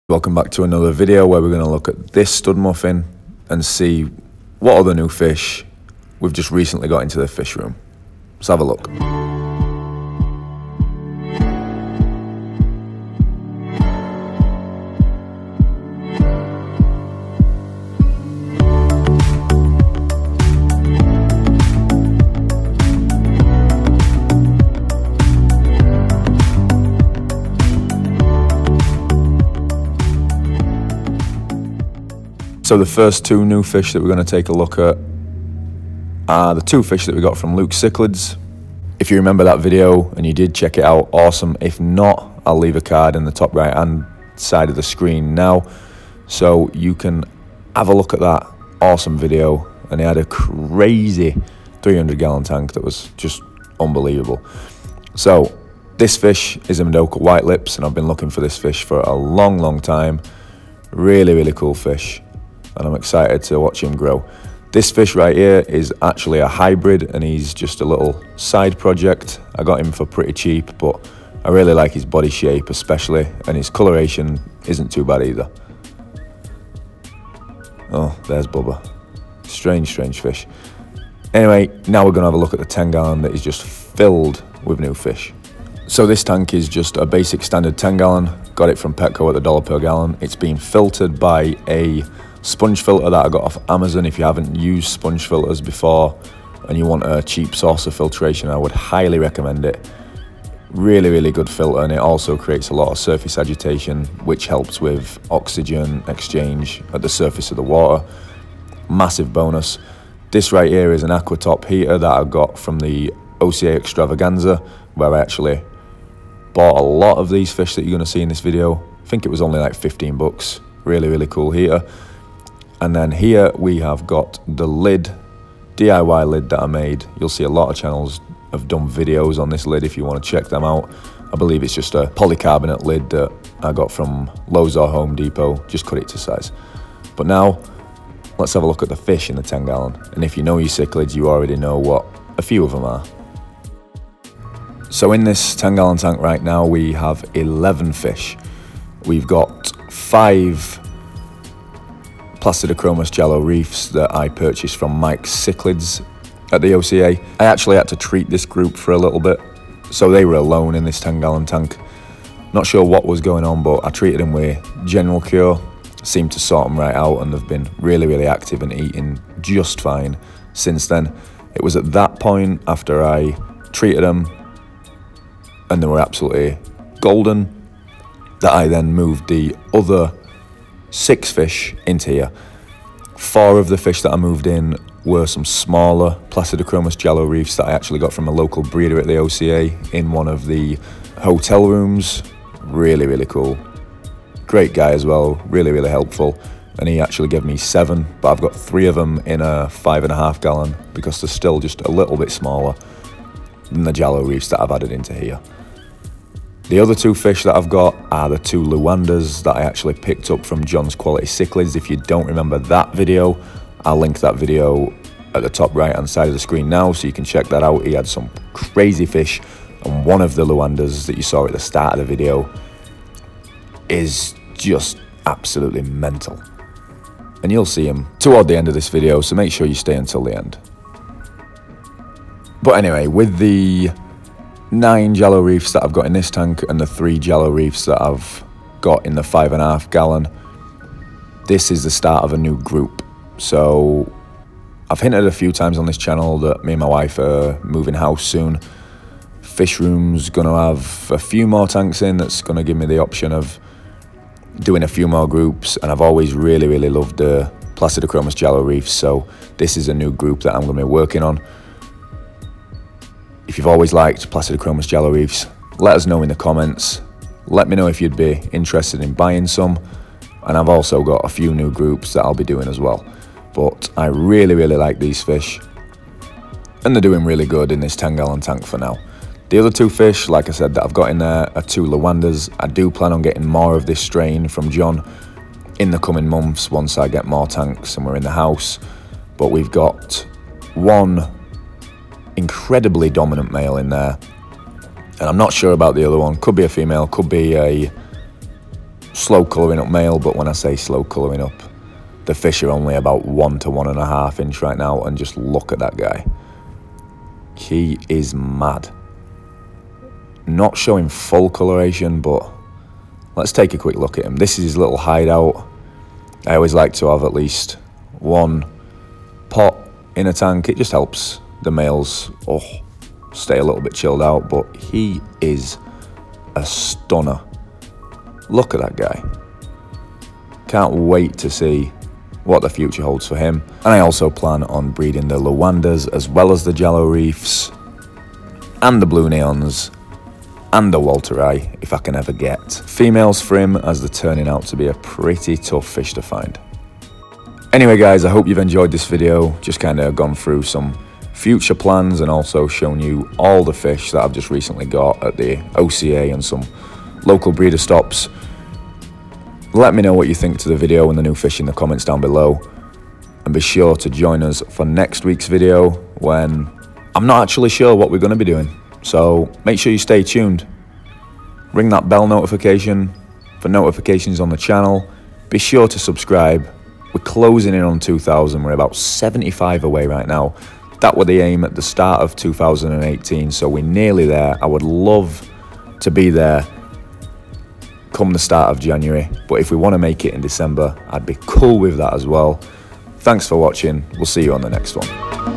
Welcome back to another video where we're going to look at this stud muffin and see what other new fish we've just recently got into the fish room. Let's have a look. So the first two new fish that we're going to take a look at are the two fish that we got from Luke's Cichlids. If you remember that video and you did check it out, awesome. If not, I'll leave a card in the top right hand side of the screen now, so you can have a look at that awesome video. And he had a crazy 300-gallon tank that was just unbelievable. So this fish is a Mdoka white lips, and I've been looking for this fish for a long time. Really cool fish, and I'm excited to watch him grow. This fish right here is actually a hybrid, and he's just a little side project. I got him for pretty cheap, but I really like his body shape especially, and his coloration isn't too bad either. Oh, there's Bubba. Strange fish. Anyway, now we're going to have a look at the 10-gallon that is just filled with new fish. So this tank is just a basic standard 10-gallon. Got it from Petco at the $1 per gallon. It's been filtered by a sponge filter that I got off Amazon. If you haven't used sponge filters before and you want a cheap source of filtration, I would highly recommend it. Really good filter, and it also creates a lot of surface agitation, which helps with oxygen exchange at the surface of the water. Massive bonus. This right here is an aqua top heater that I got from the OCA Extravaganza, where I actually bought a lot of these fish that you're going to see in this video. I think it was only like 15 bucks. Really cool heater. And then here we have got the lid, DIY lid that I made. You'll see a lot of channels have done videos on this lid if you want to check them out. I believe it's just a polycarbonate lid that I got from Lowe's or Home Depot. Just cut it to size. But now, let's have a look at the fish in the 10-gallon. And if you know your cichlids, you already know what a few of them are. So in this 10-gallon tank right now, we have 11 fish. We've got 5 Placidochromis Jalo Reefs that I purchased from Mike's Cichlids at the OCA. I actually had to treat this group for a little bit, so they were alone in this 10-gallon tank. Not sure what was going on, but I treated them with General Cure. Seemed to sort them right out, and they've been really active and eating just fine since then. It was at that point, after I treated them and they were absolutely golden, that I then moved the other 6 fish into here. 4 of the fish that I moved in were some smaller Placidochromis Jalo Reefs that I actually got from a local breeder at the OCA in one of the hotel rooms. Really cool. Great guy as well, really helpful. And he actually gave me 7, but I've got 3 of them in a 5.5 gallon because they're still just a little bit smaller than the Jalo Reefs that I've added into here. The other 2 fish that I've got are the 2 Lwandas that I actually picked up from John's Quality Cichlids. If you don't remember that video, I'll link that video at the top right hand side of the screen now, so you can check that out. He had some crazy fish, and one of the Lwandas that you saw at the start of the video is just absolutely mental. And you'll see him toward the end of this video, so make sure you stay until the end. But anyway, with the 9 Jalo Reefs that I've got in this tank and the 3 Jalo Reefs that I've got in the 5.5 gallon, this is the start of a new group. So I've hinted a few times on this channel that me and my wife are moving house soon. Fish room's gonna have a few more tanks in. That's gonna give me the option of doing a few more groups, and I've always really loved the Placidochromis Jalo Reefs, so this is a new group that I'm gonna be working on. If you've always liked Placidochromis Jalo Reefs, let us know in the comments. Let me know if you'd be interested in buying some. And I've also got a few new groups that I'll be doing as well. But I really like these fish, and they're doing really good in this 10-gallon tank for now. The other 2 fish, like I said, that I've got in there are 2 Lwandas. I do plan on getting more of this strain from John in the coming months once I get more tanks and we're in the house. But we've got 1 incredibly dominant male in there, and I'm not sure about the other one. Could be a female, could be a slow colouring up male, but when I say slow colouring up, the fish are only about 1 to 1.5 inch right now, and just look at that guy. He is mad. Not showing full coloration, but let's take a quick look at him. This is his little hideout. I always like to have at least one pot in a tank. It just helps the males stay a little bit chilled out, but he is a stunner. Look at that guy. Can't wait to see what the future holds for him. And I also plan on breeding the Lwandas as well as the Jalo Reefs and the Blue Neons and the Walteri, if I can ever get females for him, as they're turning out to be a pretty tough fish to find. Anyway guys, I hope you've enjoyed this video. Just kind of gone through some future plans and also shown you all the fish that I've just recently got at the OCA and some local breeder stops. Let me know what you think to the video and the new fish in the comments down below, and be sure to join us for next week's video, when I'm not actually sure what we're going to be doing, so make sure you stay tuned. Ring that bell notification for notifications on the channel. Be sure to subscribe. We're closing in on 2,000. We're about 75 away right now. That was the aim at the start of 2018, so we're nearly there. I would love to be there come the start of January, but if we want to make it in December, I'd be cool with that as well. Thanks for watching. We'll see you on the next one.